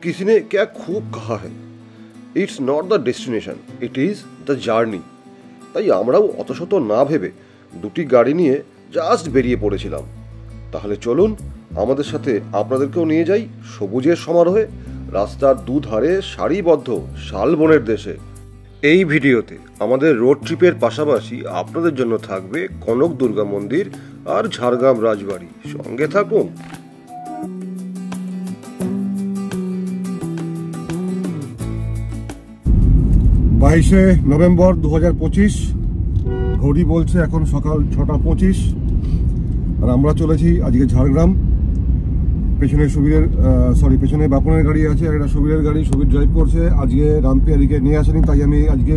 किसी ने क्या खूब कहा है, it's not the destination, it is the journey. তাই আমরাও অত শত না ভেবে দুটি গাড়ি নিয়ে জাস্ট বেরিয়ে পড়েছিলাম। তাহলে চলুন আমাদের সাথে আপনাদেরকেও নিয়ে যাই সবুজের সমারোহে, রাস্তার দুধারে সারিবদ্ধ শালবনের দেশে। এই ভিডিওতে আমাদের রোড ট্রিপের পাশাপাশি আপনাদের জন্য থাকবে কনক দুর্গা মন্দির আর ঝাড়গ্রাম রাজবাড়ি। সঙ্গে থাকুন। 22শে নভেম্বর 2025, ঘড়ি বলছে এখন সকাল 6:25, আর আমরা চলেছি আজকে ঝাড়গ্রাম। পেছনে বাপনের গাড়ি আছে আর এটা সুবীরের গাড়ি, সুবীর ড্রাইভ করছে। আজকে রামপিয়ারিকে নিয়ে আসেনি, তাই আমি আজকে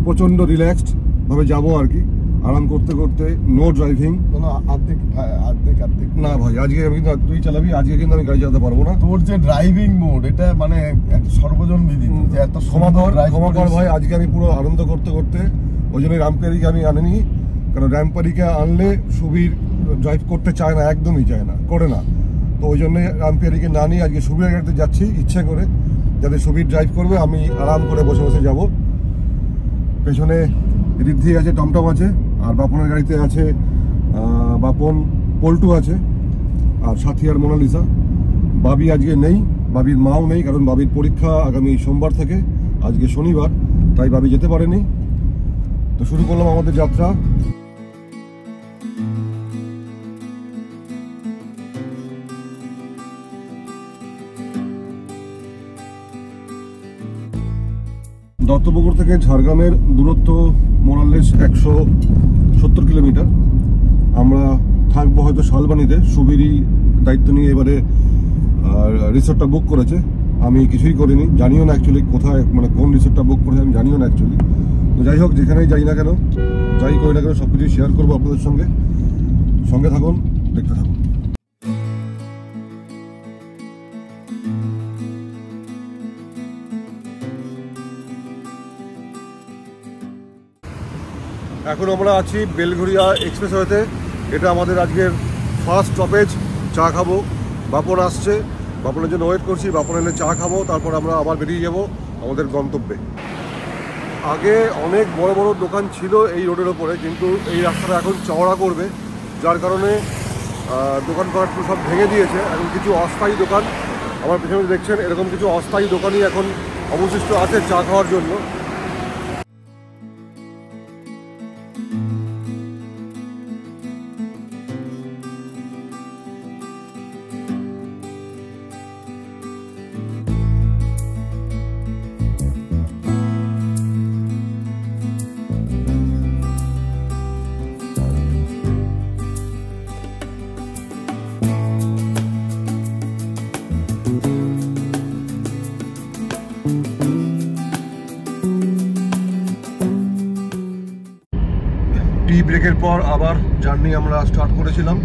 প্রচণ্ড রিল্যাক্সড ভাবে যাবো আর কি, আরাম করতে করতে। নো ড্রাইভিং, না ভাই আজকে আমি কিন্তু তুই চালাবি, আজকে কিন্তু আমি গাড়ি চালাতে পারবো না। তোর যে ড্রাইভিং মোড, এটা মানে একটা সর্বজন বিদিত যে এত ক্ষমা কর ভাই, আজকে আমি পুরো আনন্দ করতে করতে, ওই জন্যই রামপিয়ারিকে আমি আনিনি। কারণ রামপিয়ারিকে আনলে সুবীর ড্রাইভ করতে চায় না, একদমই চায় না, করে না। তো ওই জন্য রামপিয়ারিকে না নিয়ে আজকে সুবীরের গাড়িতে যাচ্ছি ইচ্ছে করে, যাতে সুবীর ড্রাইভ করবে, আমি আরাম করে বসে বসে যাব। পেছনে ঋদ্ধি আছে, টমটম আছে, আর বাপনের গাড়িতে আছে বাপন, পল্টু আছে, আর সাথী আর মোনালিসা। বাবি আজকে নেই, বাবির মাও নেই, কারণ বাবির পরীক্ষা আগামী সোমবার থেকে, আজকে শনিবার, তাই বাবি যেতে পারেনি। তো শুরু করলাম আমাদের যাত্রা। দত্তপুকুর থেকে ঝাড়গ্রামের দূরত্ব মোরাললেস 170 কিলোমিটার। আমরা থাকবো হয়তো শালবানিতে। সুবীরই দায়িত্ব নিয়ে এবারে রিসোর্টটা বুক করেছে, আমি কিছুই করিনি, জানিও না অ্যাকচুয়ালি কোথায়, মানে কোন রিসোর্টটা বুক করেছে আমি জানিও না অ্যাকচুয়ালি। তো যাই হোক, যেখানেই যাই না কেন, যাই করি না কেন, সব কিছুই শেয়ার করবো আপনাদের সঙ্গে। সঙ্গে থাকুন, দেখতে থাকুন। এখন আমরা আছি বেলঘরিয়া এক্সপ্রেসওয়েতে। এটা আমাদের আজকের ফার্স্ট স্টপেজ। চা খাবো, বাপন আসছে, বাপনের জন্য ওয়েট করছি। বাপন এলে চা খাবো, তারপর আমরা আবার বেরিয়ে যাব আমাদের গন্তব্যে। আগে অনেক বড় বড় দোকান ছিল এই রোডের ওপরে, কিন্তু এই রাস্তাটা এখন চওড়া করবে, যার কারণে দোকানপাট সব ভেঙে দিয়েছে। এখন কিছু অস্থায়ী দোকান, আমার পেছনে দেখছেন, এরকম কিছু অস্থায়ী দোকানই এখন অবশিষ্ট আছে চা খাওয়ার জন্য। টি ব্রেকের পর আবার জার্নি আমরা স্টার্ট করেছিলাম।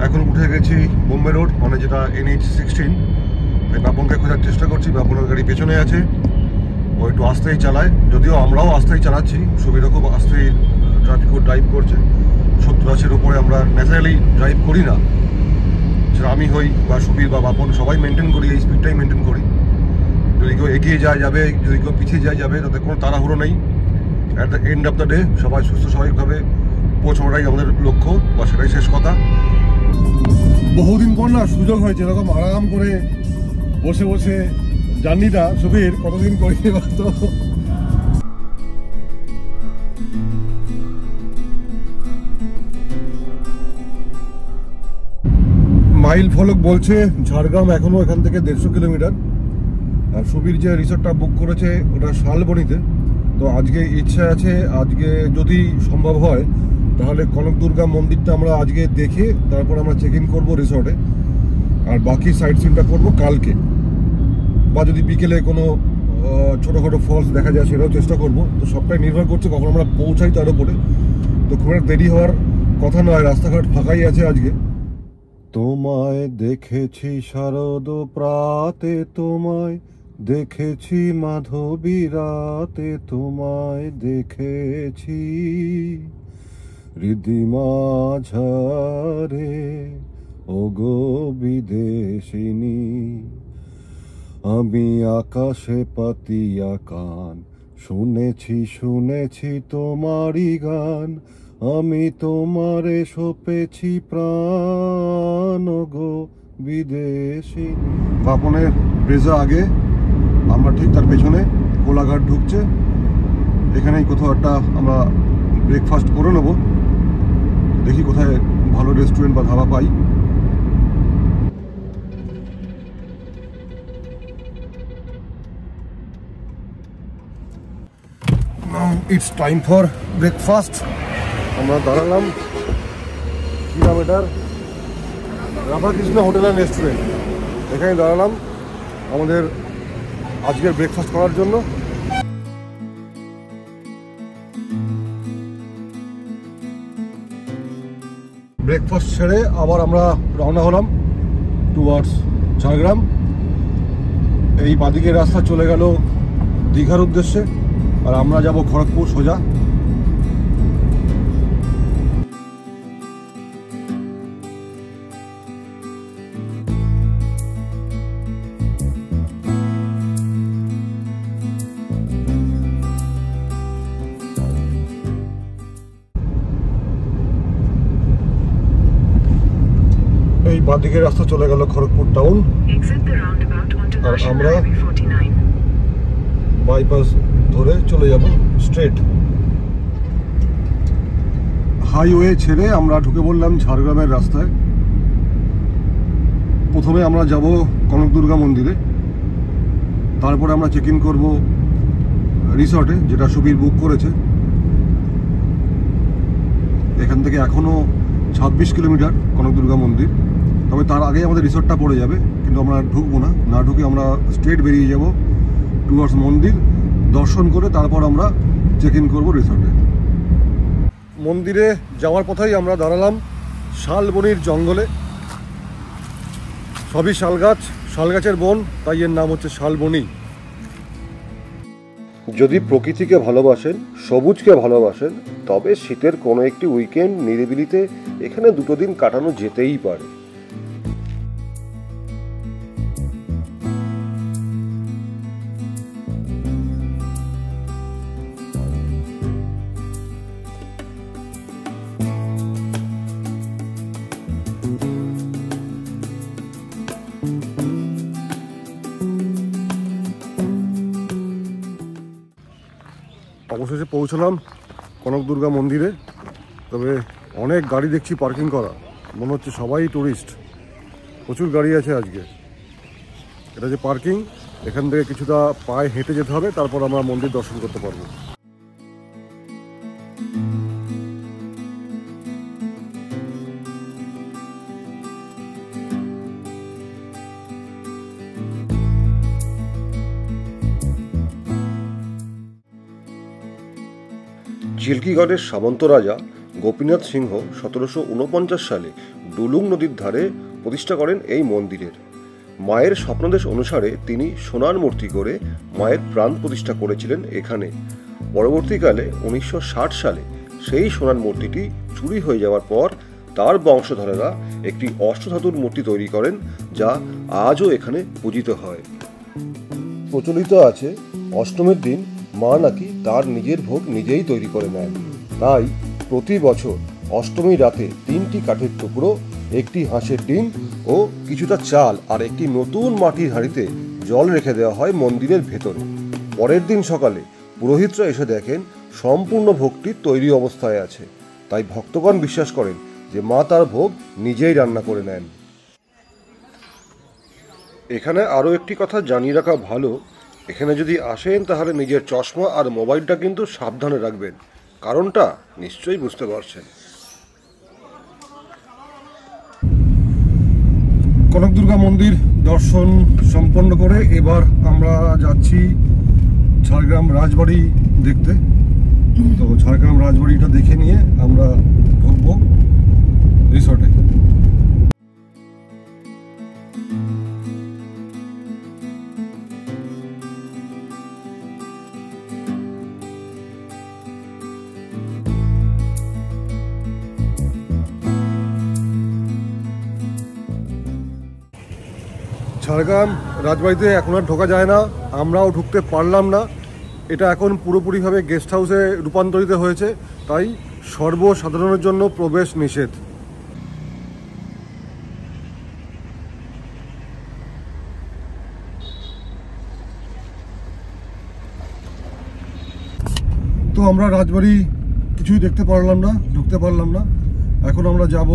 এখন উঠে গেছি বোম্বে রোড, মানে যেটা NH-16। তাই বাপনকে খোঁজার চেষ্টা করছি। বাপনের গাড়ি পেছনে আছে, ও একটু আস্তেই চালায়, যদিও আমরাও আস্তেই চালাচ্ছি। সুবিধা খুব আস্তেই ড্রাইভ করছে। 70-80-র উপরে আমরা ন্যাচারালি ড্রাইভ করি না, সেটা আমি হই বা সুবীর বা বাপন, সবাই মেনটেন করি, এই স্পিডটাই মেনটেন করি। যদি কেউ এগিয়ে যায় যাবে, যদি কেউ পিছিয়ে যায় যাবে, তাতে কোনো তাড়াহুড়ো নেই। At the end of the day সবাই সুস্থ স্বাভাবিকভাবে পৌঁছানোটাই আমাদের লক্ষ্য, বা সেটাই শেষ কথা। বহুদিন পর না সুযোগ হয়েছে এরকম আরাম করে বসে বসে জার্নিটা। সুবীর কতদিন করিনি বলতো। মাইল ফলক বলছে ঝাড়গ্রাম এখনো এখান থেকে 150 কিলোমিটার। আর সুবীর যে রিসোর্টটা বুক করেছে ওটা শালবনিতে। তো আজকে ইচ্ছা আছে, আজকে যদি সম্ভব হয় তাহলে কনক দুর্গা মন্দিরটা আমরা আজকে দেখে তারপর আমরা চেক ইন করবো রিসোর্টে, আর বাকি সাইট সিনটা করবো কালকে। বা যদি বিকেলে কোনো ছোটোখাটো ফলস দেখা যায় সেটাও চেষ্টা করবো। তো সবটাই নির্ভর করছে কখন আমরা পৌঁছাই তার উপরে। তো খুব একটা দেরি হওয়ার কথা নয়, রাস্তাঘাট ফাঁকাই আছে আজকে। তোমায় দেখেছি শারদ প্রাতে, তোমায় দেখেছি মাধবী রাতে, তোমায় দেখেছি হৃদি মাঝারে ওগো বিদেশিনী। আমি আকাশে পাতিয়া কান, শুনেছি শুনেছি তোমারই গান, আমি তোমারে সপেছি প্রাণ গো বিদেশি। বাপনের ব্রেজা আগে, আমরা ঠিক তার পেছনে কোলাঘাট ঢুকছে। এখানেই কোথাও একটা আমরা ব্রেকফাস্ট করে নেবো, দেখি কোথায় ভালো রেস্টুরেন্ট বা ধাবা পাই। It's time for breakfast. আমরা দাঁড়ালাম, কি নাম এটার, রাধাকৃষ্ণ হোটেল অ্যান্ড রেস্টুরেন্ট। এখানে দাঁড়ালাম আমাদের আজকের ব্রেকফাস্ট করার জন্য। ব্রেকফাস্ট ছেড়ে আবার আমরা রওনা হলাম টুয়ার্ডস ঝাড়গ্রাম। এই বাদিকের রাস্তা চলে গেল দীঘার উদ্দেশ্যে, আর আমরা যাব খড়গপুর সোজা। এই বাদিকের রাস্তা চলে গেল খড়গপুর টাউন, আর আমরা বাইপাস ধরে চলে যাব স্ট্রেট। হাইওয়ে ছেড়ে আমরা ঢুকে পড়লাম ঝাড়গ্রামের রাস্তায়। প্রথমে আমরা যাব কনকদুর্গা মন্দিরে, তারপরে আমরা চেক ইন করবো রিসর্টে, যেটা সুবীর বুক করেছে। এখান থেকে এখনও 26 কিলোমিটার কনকদুর্গা মন্দির, তবে তার আগে আমাদের রিসর্টটা পড়ে যাবে, কিন্তু আমরা ঢুকবো না, না ঢুকে আমরা স্ট্রেট বেরিয়ে যাব টুয়ার্ডস মন্দির। দর্শন করে তারপর আমরা চেক ইন করবো রিসর্টে। মন্দিরে যাওয়ার পথেই আমরা দাঁড়ালাম শালবনির জঙ্গলে। সবই শাল গাছ, শাল গাছের বন, তাই এর নাম হচ্ছে শালবনি। যদি প্রকৃতিকে ভালোবাসেন, সবুজকে ভালোবাসেন, তবে শীতের কোনো একটি উইকেন্ড নিরিবিলিতে এখানে 2 দিন কাটানো যেতেই পারে। অবশেষে পৌঁছলাম কনকদুর্গা মন্দিরে। তবে অনেক গাড়ি দেখছি পার্কিং করা, মনে হচ্ছে সবাই টুরিস্ট, প্রচুর গাড়ি আছে আজকে। এটা যে পার্কিং, এখান থেকে কিছুটা পায়ে হেঁটে যেতে হবে, তারপর আমরা মন্দির দর্শন করতে পারবো। চিল্কিগড়ের সামন্ত রাজা গোপীনাথ সিংহ 1749 সালে ডুলুং নদীর ধারে প্রতিষ্ঠা করেন এই মন্দিরের। মায়ের স্বপ্নদেশ অনুসারে তিনি সোনার মূর্তি করে মায়ের প্রাণ প্রতিষ্ঠা করেছিলেন এখানে। পরবর্তীকালে 1960 সালে সেই সোনার মূর্তিটি চুরি হয়ে যাওয়ার পর তার বংশধরেরা একটি অষ্টধাতুর মূর্তি তৈরি করেন, যা আজও এখানে পূজিত হয়। প্রচলিত আছে অষ্টমীর দিন মা নাকি তার নিজের ভোগ নিজেই তৈরি করে নেন। তাই প্রতি বছর অষ্টমী রাতে 3টি কাঠের টুকরো, একটি হাঁসের ডিম ও কিছুটা চাল আর একটি নতুন মাটির হাঁড়িতে জল রেখে দেওয়া হয় মন্দিরের ভেতরে। পরের দিন সকালে পুরোহিতরা এসে দেখেন সম্পূর্ণ ভোগটি তৈরি অবস্থায় আছে। তাই ভক্তগণ বিশ্বাস করেন যে মা তার ভোগ নিজেই রান্না করে নেন। এখানে আরও একটি কথা জানিয়ে রাখা ভালো, এখানে যদি আসেন তাহলে নিজের চশমা আর মোবাইলটা কিন্তু সাবধানে রাখবেন, কারণটা নিশ্চয়ই বুঝতে পারছেন। কনকদুর্গা মন্দির দর্শন সম্পন্ন করে এবার আমরা যাচ্ছি ঝাড়গ্রাম রাজবাড়ি দেখতে। তো ঝাড়গ্রাম রাজবাড়িটা দেখে নিয়ে আমরা ঢুকবো রিসর্টে। ঝাড়গ্রাম রাজবাড়িতে এখন আর ঢোকা যায় না, আমরাও ঢুকতে পারলাম না। এটা এখন পুরোপুরিভাবে গেস্ট হাউসে রূপান্তরিত হয়েছে, তাই সর্বসাধারণের জন্য প্রবেশ নিষেধ। তো আমরা রাজবাড়ি কিছুই দেখতে পারলাম না, ঢুকতে পারলাম না। এখন আমরা যাব,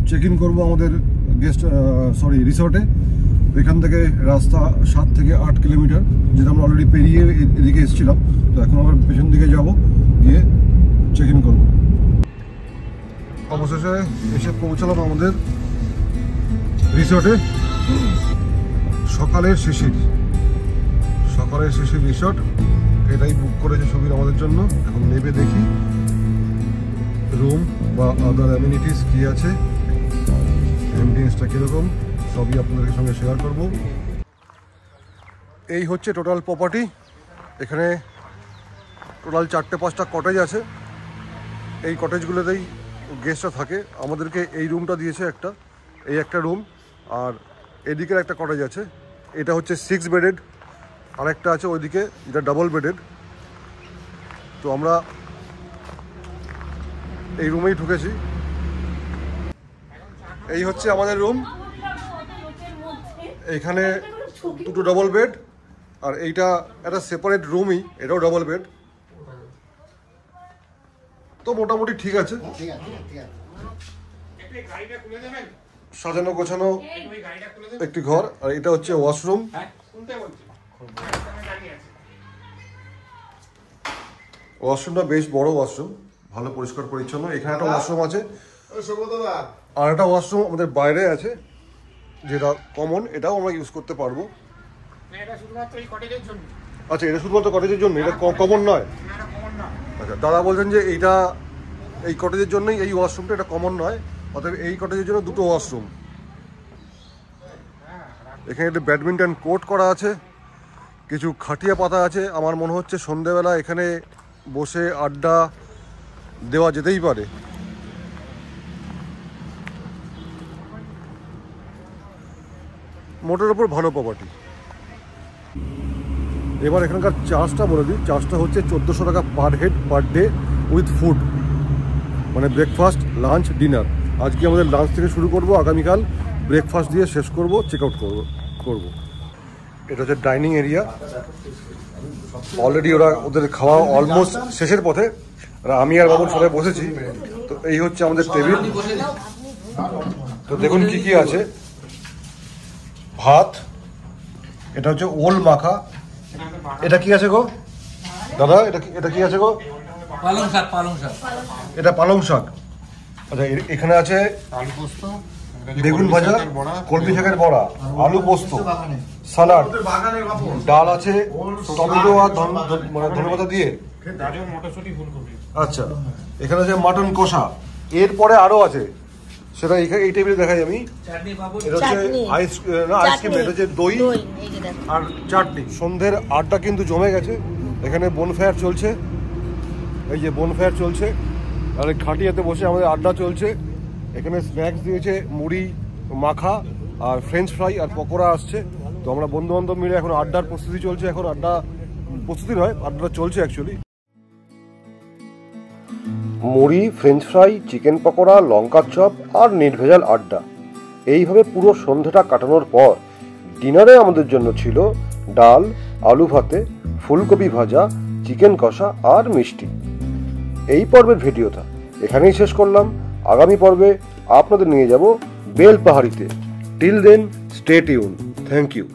চেক ইন করবো আমাদের রিসর্টে। এখান থেকে রাস্তা 7 থেকে 8 কিলোমিটার, যেটা আমরা অলরেডি পেরিয়ে এদিকে এসেছিলাম। তো এখন আমরা পেছন দিকে যাব, গিয়ে চেক ইন করবো। অবশেষে এসে পৌঁছালাম আমাদের রিসর্টে। সকালের শিশির রিসর্ট, এটাই বুক করেছে সুবীর আমাদের জন্য। এখন নেবে দেখি রুম বা আদার অ্যামিনিটিস কি আছে, অ্যাম্বিয়েন্সটা কীরকম, সবই আপনাদের সঙ্গে শেয়ার করব। এই হচ্ছে টোটাল প্রপার্টি। এখানে টোটাল 4-5টা কটেজ আছে। এই কটেজগুলোতেই গেস্টরা থাকে। আমাদেরকে এই রুমটা দিয়েছে একটা, এই একটা রুম, আর এদিকের একটা কটেজ আছে, এটা হচ্ছে 6 বেডেড, আরেকটা আছে ওইদিকে যেটা ডাবল বেডেড। তো আমরা এই রুমেই ঢুকেছি। এই হচ্ছে আমাদের রুম। এইখানে 2টো ডাবল বেড, আর এইটা একটা সেপারেট রুমই, এটাও ডাবল বেড। তো মোটামুটি ঠিক আছে, সাজানো গোছানো একটি ঘর। আর এটা হচ্ছে ওয়াশরুম। ওয়াশরুমটা বেশ বড় ওয়াশরুম, ভালো পরিষ্কার পরিচ্ছন্ন। এখানে একটা ওয়াশরুম আছে, আর একটা ওয়াশরুম আমাদের বাইরে আছে যেটা কমন, এটাও আমরা ইউজ করতে পারবো। আচ্ছা, এটা শুধুমাত্র কটেজের জন্য, এটা কমন নয়? আচ্ছা, দাদা বলছেন যে এইটা এই কটেজের জন্যই এই ওয়াশরুমটা, এটা কমন নয়। অতএব এই কটেজের জন্য 2টো ওয়াশরুম। এখানে একটা ব্যাডমিন্টন কোর্ট করা আছে, কিছু খাটিয়া পাতা আছে। আমার মনে হচ্ছে সন্ধেবেলা এখানে বসে আড্ডা দেওয়া যেতেই পারে। মোটের ওপর ভালো প্রপার্টি। এবার এখানকার চার্জটা বলে দিই। চার্জটা হচ্ছে 1400 টাকা per head per day with food, মানে ব্রেকফাস্ট, লাঞ্চ, ডিনার। আজকে আমাদের লাঞ্চ থেকে শুরু করব, আগামীকাল ব্রেকফাস্ট দিয়ে শেষ করব, চেক আউট করব। এটা হচ্ছে ডাইনিং এরিয়া। অলরেডি ওদের খাওয়া অলমোস্ট শেষের পথে, আর আমি আর বাবুর সবাই বসেছি। তো এই হচ্ছে আমাদের টেবিল। তো দেখুন কি কি আছে। ভাত, এটা হচ্ছে ওল মাখা। এটা কি আছে গো দাদা? এটা কি আছে গো? পালং শাক। এটা পালং শাক। আচ্ছা, এখানে আছে বেগুন ভাজা, কলমি শাকের বড়া, আলু পোস্ত, সালাড, ডাল আছে টমেটো আর ধনেপাতা দিয়ে। আচ্ছা, এখানে আছে মাটন কষা। এরপরে আরো আছে, সেটা এই টেবিলে দেখাই আমি। এটা হচ্ছে আইসক্রিম, এটা হচ্ছে দই আর চাটনি। সন্ধ্যের আড্ডা কিন্তু জমে গেছে। এখানে বনফায়ার চলছে, এই যে বনফায়ার চলছে, আর এই খাটিয়াতে বসে আমাদের আড্ডা চলছে। এখানে স্ন্যাক্স দিয়েছে, মুড়ি মাখা আর ফ্রেঞ্চ ফ্রাই আর পকোড়া আসছে। তো আমরা বন্ধু বান্ধব মিলে এখন আড্ডার প্রস্তুতি চলছে। এখন আড্ডা প্রস্তুতি নয়, আড্ডা চলছে অ্যাকচুয়ালি। মুড়ি, ফ্রেঞ্চ ফ্রাই, চিকেন পকোড়া, লঙ্কার চপ আর নির্ভেজাল আড্ডা। এইভাবে পুরো সন্ধ্যাটা কাটানোর পর ডিনারে আমাদের জন্য ছিল ডাল, আলু ভাতে, ফুলকপি ভাজা, চিকেন কষা আর মিষ্টি। এই পর্বের ভিডিওটা এখানেই শেষ করলাম। আগামী পর্বে আপনাদের নিয়ে যাব বেলপাহাড়িতে। Till then, stay tune. Thank you.